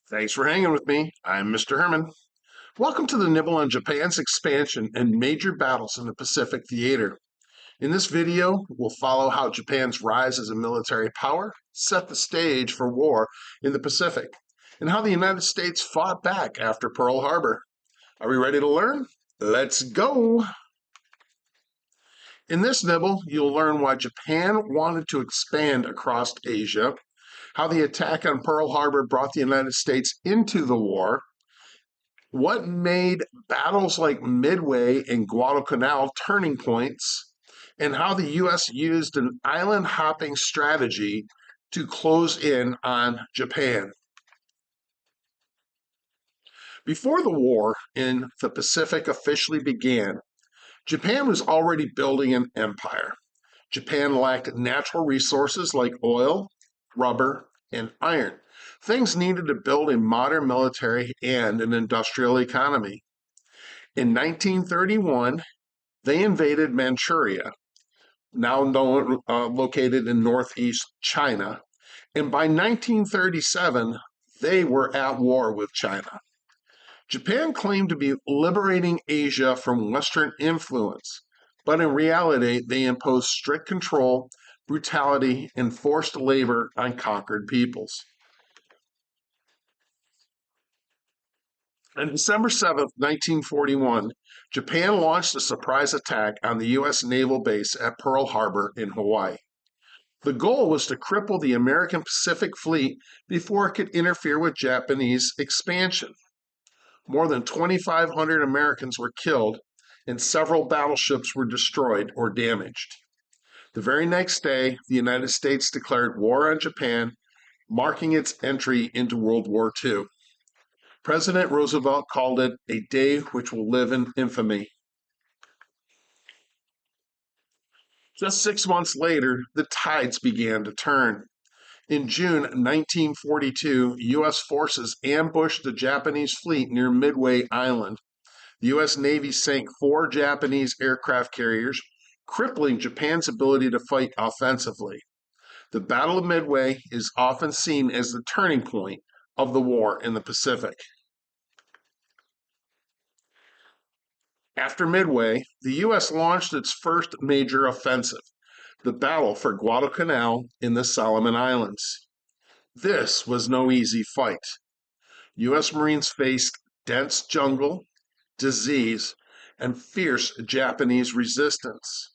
Thanks for hanging with me. I'm Mr. Herman. Welcome to the nibble on Japan's expansion and major battles in the Pacific theater. In this video, we'll follow how Japan's rise as a military power set the stage for war in the Pacific, and how the United States fought back after Pearl Harbor. Are we ready to learn? Let's go! In this nibble, you'll learn why Japan wanted to expand across Asia, how the attack on Pearl Harbor brought the United States into the war, what made battles like Midway and Guadalcanal turning points, and how the U.S. used an island hopping strategy to close in on Japan. Before the war in the Pacific officially began, Japan was already building an empire. Japan lacked natural resources like oil, rubber, and iron, things needed to build a modern military and an industrial economy. In 1931, they invaded Manchuria, now located in northeast China, and by 1937, they were at war with China. Japan claimed to be liberating Asia from Western influence, but in reality, they imposed strict control, brutality, and forced labor on conquered peoples. On December 7, 1941, Japan launched a surprise attack on the U.S. naval base at Pearl Harbor in Hawaii. The goal was to cripple the American Pacific Fleet before it could interfere with Japanese expansion. More than 2,500 Americans were killed, and several battleships were destroyed or damaged. The very next day, the United States declared war on Japan, marking its entry into World War II. President Roosevelt called it a day which will live in infamy. Just 6 months later, the tides began to turn. In June 1942, U.S. forces ambushed the Japanese fleet near Midway Island. The U.S. Navy sank 4 Japanese aircraft carriers, crippling Japan's ability to fight offensively. The Battle of Midway is often seen as the turning point of the war in the Pacific. After Midway, the U.S. launched its first major offensive, the Battle for Guadalcanal in the Solomon Islands. This was no easy fight. U.S. Marines faced dense jungle, disease, and fierce Japanese resistance.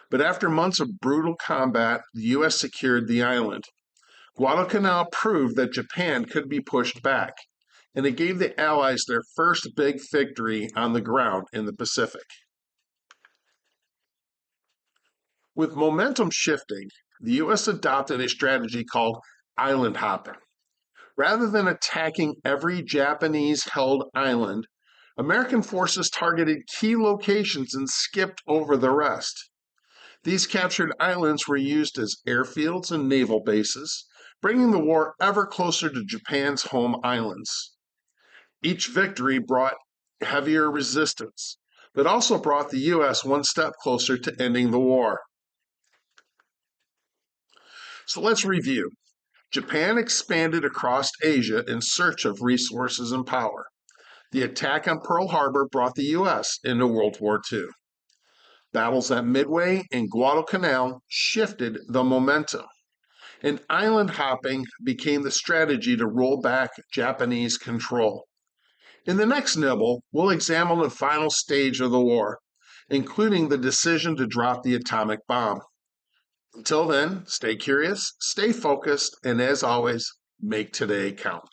But after months of brutal combat, the U.S. secured the island. Guadalcanal proved that Japan could be pushed back, and it gave the Allies their first big victory on the ground in the Pacific. With momentum shifting, the U.S. adopted a strategy called island hopping. Rather than attacking every Japanese-held island, American forces targeted key locations and skipped over the rest. These captured islands were used as airfields and naval bases, bringing the war ever closer to Japan's home islands. Each victory brought heavier resistance, but also brought the U.S. one step closer to ending the war. So let's review. Japan expanded across Asia in search of resources and power. The attack on Pearl Harbor brought the U.S. into World War II. Battles at Midway and Guadalcanal shifted the momentum, and island hopping became the strategy to roll back Japanese control. In the next nibble, we'll examine the final stage of the war, including the decision to drop the atomic bomb. Until then, stay curious, stay focused, and as always, make today count.